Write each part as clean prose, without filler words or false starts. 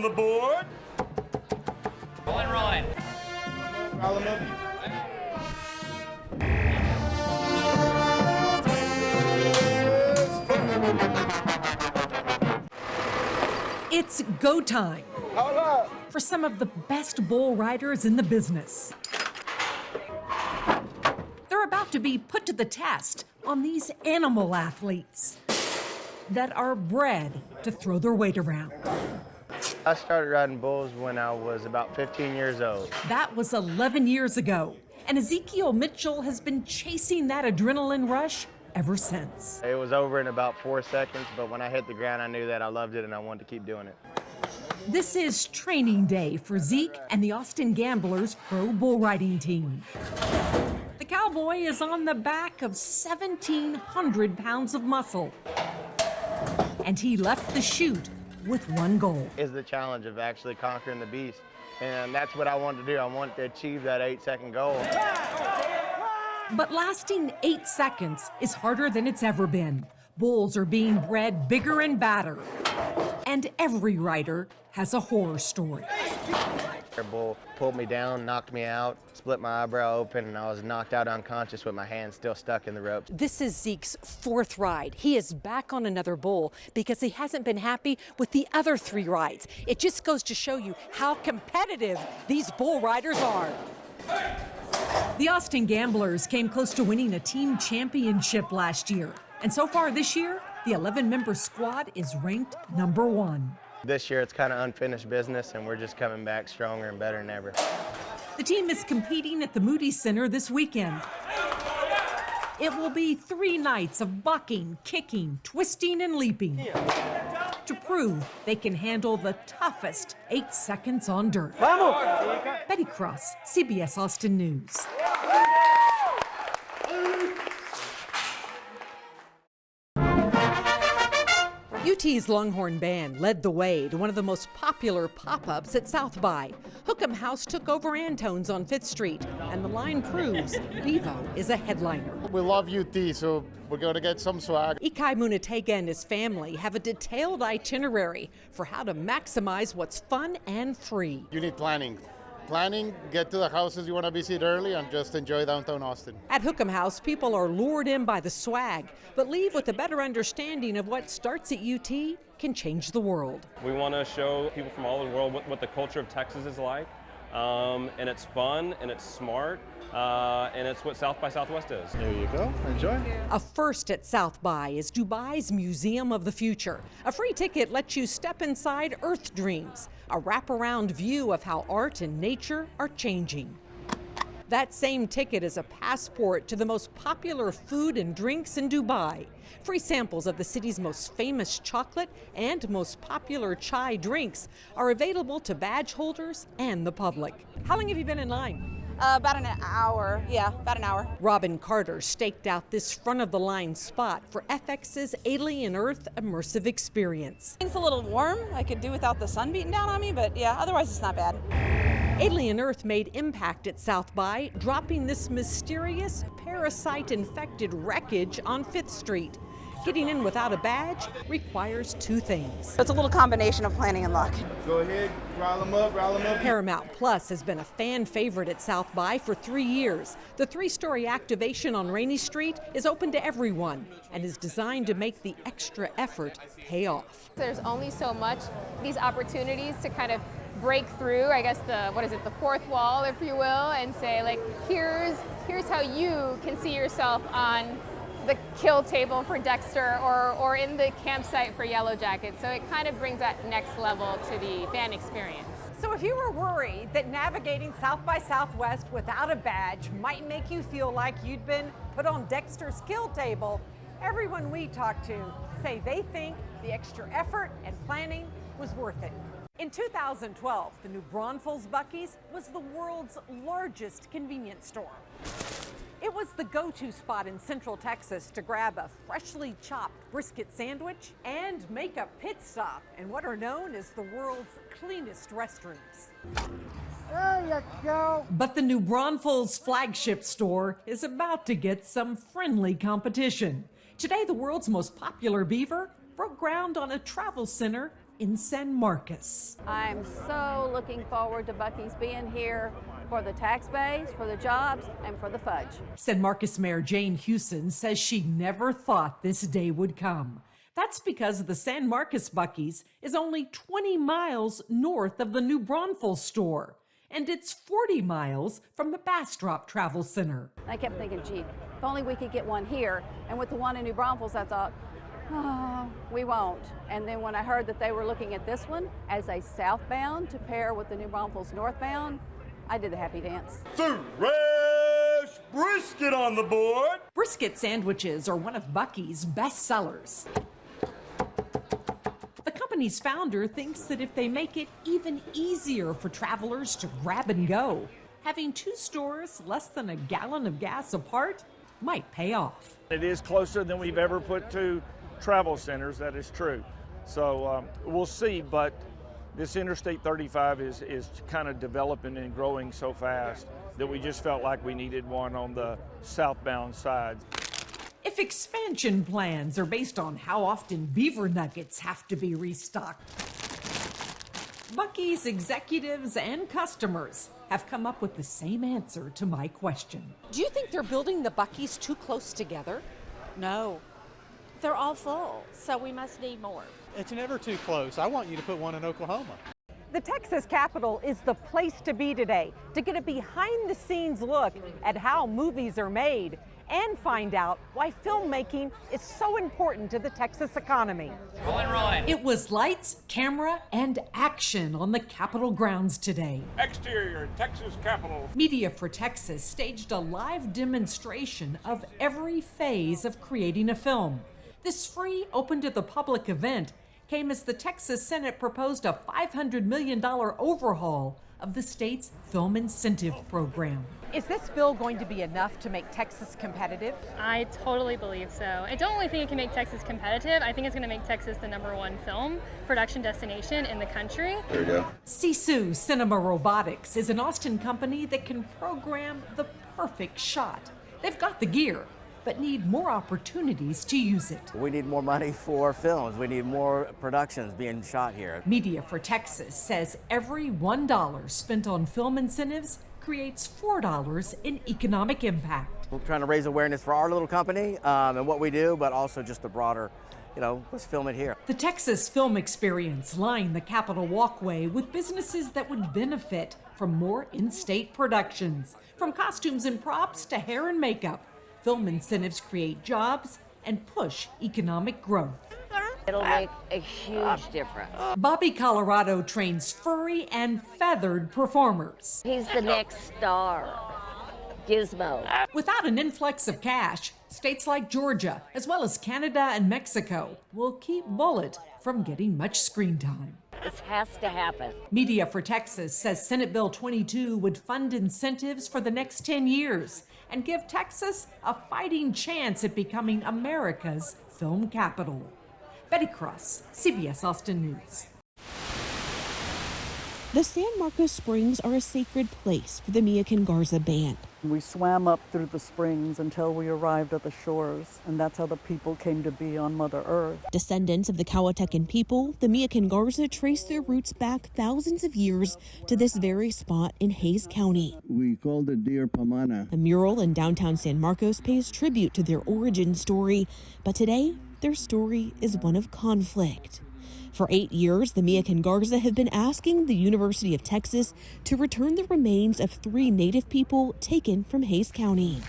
on the board. Rolling. It's go time for some of the best bull riders in the business. They're about to be put to the test on these animal athletes that are bred to throw their weight around. I started riding bulls when I was about 15 years old. That was 11 years ago, and Ezekiel Mitchell has been chasing that adrenaline rush ever since. It was over in about 4 seconds, but when I hit the ground, I knew that I loved it and I wanted to keep doing it. This is training day for Zeke and the Austin Gamblers pro bull riding team. The cowboy is on the back of 1,700 pounds of muscle, and he left the chute with one goal. Is the challenge of actually conquering the beast. And that's what I wanted to do. I wanted to achieve that 8-second goal. But lasting 8 seconds is harder than it's ever been. Bulls are being bred bigger and badder. And every rider has a horror story. A bull pulled me down, knocked me out, split my eyebrow open, and I was knocked out unconscious with my hands still stuck in the ropes. This is Zeke's fourth ride. He is back on another bull because he hasn't been happy with the other 3 rides. It just goes to show you how competitive these bull riders are. The Austin Gamblers came close to winning a team championship last year. And so far this year, the 11-member squad is ranked number 1. This year it's kind of unfinished business, and we're just coming back stronger and better than ever. The team is competing at the Moody Center this weekend. It will be 3 nights of bucking, kicking, twisting, and leaping to prove they can handle the toughest 8 seconds on dirt. Betty Cross, CBS Austin News. UT's Longhorn Band led the way to one of the most popular pop-ups at South by. Hook'em House took over Antone's on 5th Street, and the line proves Bevo is a headliner. We love UT, so we're going to get some swag. Ikai Munatega and his family have a detailed itinerary for how to maximize what's fun and free. You need planning. Get to the houses you want to visit early, and just enjoy downtown Austin. At Hook'em House, people are lured in by the swag, but leave with a better understanding of what starts at UT can change the world. We want to show people from all over the world what the culture of Texas is like, and it's fun, and it's smart, and it's what South by Southwest is. There you go. Enjoy. A first at South by is Dubai's Museum of the Future. A free ticket lets you step inside Earth Dreams, a wraparound view of how art and nature are changing. That same ticket is a passport to the most popular food and drinks in Dubai. Free samples of the city's most famous chocolate and most popular chai drinks are available to badge holders and the public. How long have you been in line? About an hour. Yeah, about an hour. Robin Carter staked out this front-of-the-line spot for FX's Alien Earth immersive experience. It's a little warm. I could do without the sun beating down on me, but yeah, otherwise it's not bad. Alien Earth made impact at South by, dropping this mysterious parasite-infected wreckage on 5th Street. Getting in without a badge requires 2 things. It's a little combination of planning and luck. Go ahead, rile them up. Paramount Plus has been a fan favorite at South by for 3 years. The 3-story activation on Rainey Street is open to everyone and is designed to make the extra effort pay off. There's only so much these opportunities to kind of break through, I guess the 4th wall, if you will, and say like, here's how you can see yourself on the kill table for Dexter or in the campsite for Yellow Jacket. So it kind of brings that next level to the fan experience. So if you were worried that navigating South by Southwest without a badge might make you feel like you'd been put on Dexter's kill table, everyone we talk to say they think the extra effort and planning was worth it. In 2012, the New Braunfels Buc-ee's was the world's largest convenience store. It was the go-to spot in Central Texas to grab a freshly chopped brisket sandwich and make a pit stop in what are known as the world's cleanest restrooms. There you go. But the New Braunfels flagship store is about to get some friendly competition. Today, the world's most popular beaver broke ground on a travel center in San Marcos. I'm so looking forward to Buc-ee's being here for the tax base, for the jobs, and for the fudge. San Marcos Mayor Jane Hewson says she never thought this day would come. That's because the San Marcos Buc-ee's is only 20 miles north of the New Braunfels store, and it's 40 miles from the Bastrop Travel Center. I kept thinking, gee, if only we could get one here. And with the one in New Braunfels, I thought, oh, we won't. And then when I heard that they were looking at this one as a southbound to pair with the New Braunfels northbound, I did the happy dance. Fresh brisket on the board. Brisket sandwiches are one of Buc-ee's best sellers. The company's founder thinks that if they make it even easier for travelers to grab and go, having two stores less than a gallon of gas apart might pay off. It is closer than we've ever put to travel centers, that is true. So we'll see, but this Interstate 35 is kind of developing and growing so fast that we just felt like we needed one on the southbound side. If expansion plans are based on how often beaver nuggets have to be restocked, Buc-ee's executives and customers have come up with the same answer to my question. Do you think they're building the Buc-ee's too close together? No. They're all full, so we must need more. It's never too close. I want you to put one in Oklahoma. The Texas Capitol is the place to be today to get a behind-the-scenes look at how movies are made and find out why filmmaking is so important to the Texas economy. Rolling. It was lights, camera, and action on the Capitol grounds today. Exterior, Texas Capitol. Media for Texas staged a live demonstration of every phase of creating a film. This free, open to the public event came as the Texas Senate proposed a $500 million overhaul of the state's film incentive program. Is this bill going to be enough to make Texas competitive? I totally believe so. I don't only think it can make Texas competitive, I think it's going to make Texas the #1 film production destination in the country. There you go. Sisu Cinema Robotics is an Austin company that can program the perfect shot. They've got the gear, but need more opportunities to use it. We need more money for films. We need more productions being shot here. Media for Texas says every $1 spent on film incentives creates $4 in economic impact. We're trying to raise awareness for our little company and what we do, but also just the broader, let's film it here. The Texas Film Experience line the Capitol Walkway with businesses that would benefit from more in-state productions. From costumes and props to hair and makeup, film incentives create jobs and push economic growth. It'll make a huge difference. Bobby Colorado trains furry and feathered performers. He's the next star. Gizmo. Without an influx of cash, states like Georgia, as well as Canada and Mexico, will keep Bullitt from getting much screen time. This has to happen. Media for Texas says Senate Bill 22 would fund incentives for the next 10 years and give Texas a fighting chance at becoming America's film capital. Betty Cross, CBS Austin News. The San Marcos Springs are a sacred place for the Mia Garza Band. We swam up through the springs until we arrived at the shores, and that's how the people came to be on Mother Earth. Descendants of the Coatecan people, the Mia Garza trace their roots back thousands of years to this very spot in Hays County. We called it Deer Pamana. A mural in downtown San Marcos pays tribute to their origin story, but today, their story is one of conflict. For 8 years, the Mia Garza have been asking the University of Texas to return the remains of 3 Native people taken from Hays County.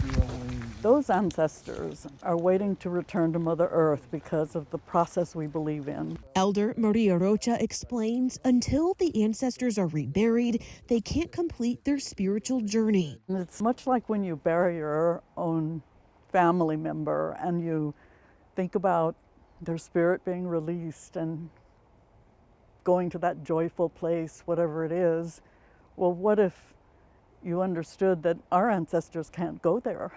Those ancestors are waiting to return to Mother Earth because of the process we believe in. Elder Maria Rocha explains until the ancestors are reburied, they can't complete their spiritual journey. It's much like when you bury your own family member and you think about their spirit being released and going to that joyful place, whatever it is. Well, what if you understood that our ancestors can't go there?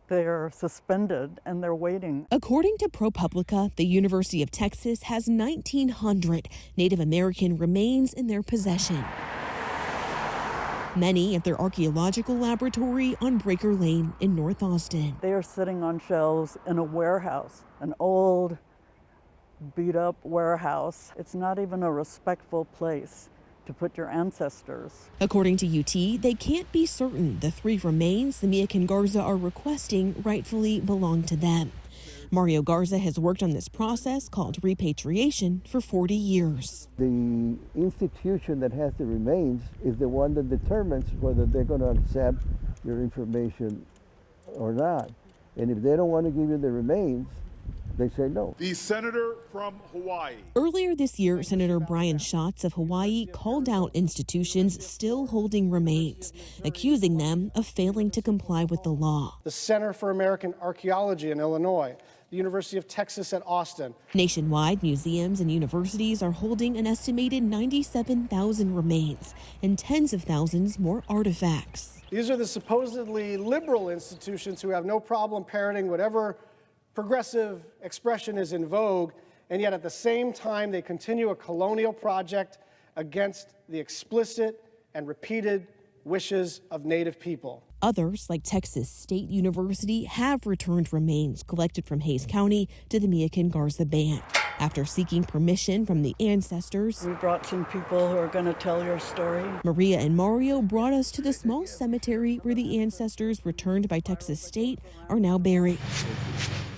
They're suspended and they're waiting. According to ProPublica, the University of Texas has 1,900 Native American remains in their possession. Many at their archaeological laboratory on Breaker Lane in North Austin. They are sitting on shelves in a warehouse, an old beat up warehouse. It's not even a respectful place to put your ancestors. According to UT, they can't be certain the 3 remains the Miacan Garza are requesting rightfully belong to them. Mario Garza has worked on this process called repatriation for 40 years. The institution that has the remains is the one that determines whether they're going to accept your information or not. And if they don't want to give you the remains, they say no. The senator from Hawaii. Earlier this year, Senator Brian Schatz of Hawaii called out institutions still holding remains, accusing them of failing to comply with the law. The Center for American Archaeology in Illinois, the University of Texas at Austin. Nationwide, museums and universities are holding an estimated 97,000 remains and tens of thousands more artifacts. These are the supposedly liberal institutions who have no problem parroting whatever progressive expression is in vogue, and yet at the same time they continue a colonial project against the explicit and repeated wishes of Native people. Others, like Texas State University, have returned remains collected from Hays County to the Miacan Garza Band. After seeking permission from the ancestors, We brought some people who are going to tell your story. Maria and Mario brought us to the small cemetery where the ancestors returned by Texas State are now buried.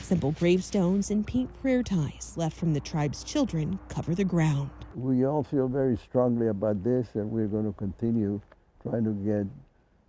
Simple gravestones and pink prayer ties left from the tribe's children cover the ground. We all feel very strongly about this, and we're going to continue trying to get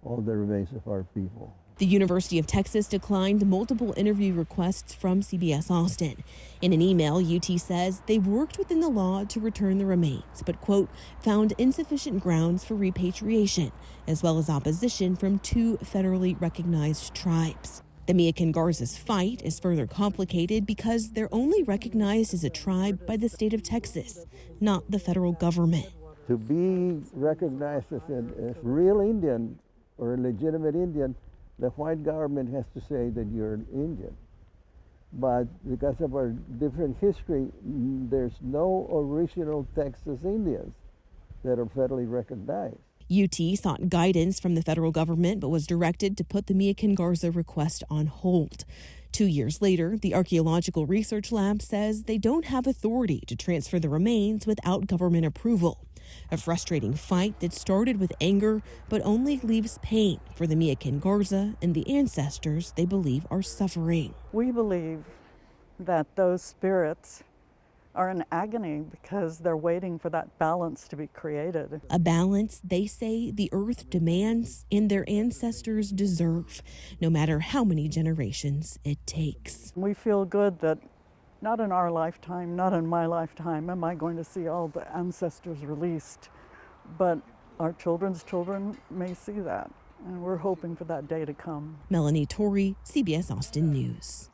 all the remains of our people. The University of Texas declined multiple interview requests from CBS Austin. In an email, UT says they worked within the law to return the remains, but, quote, found insufficient grounds for repatriation, as well as opposition from 2 federally recognized tribes. The Miacan Garza's fight is further complicated because they're only recognized as a tribe by the state of Texas, not the federal government. To be recognized as a real Indian or a legitimate Indian, the white government has to say that you're an Indian. But because of our different history, there's no original Texas Indians that are federally recognized. UT sought guidance from the federal government but was directed to put the Miacan Garza request on hold. 2 years later, the Archaeological Research Lab says they don't have authority to transfer the remains without government approval. A frustrating fight that started with anger but only leaves pain for the Miacan Garza and the ancestors they believe are suffering. We believe that those spirits are in agony because they're waiting for that balance to be created. A balance they say the earth demands and their ancestors deserve, no matter how many generations it takes. We feel good that not in our lifetime, not in my lifetime, am I going to see all the ancestors released, but our children's children may see that, and we're hoping for that day to come. Melanie Torrey, CBS Austin News.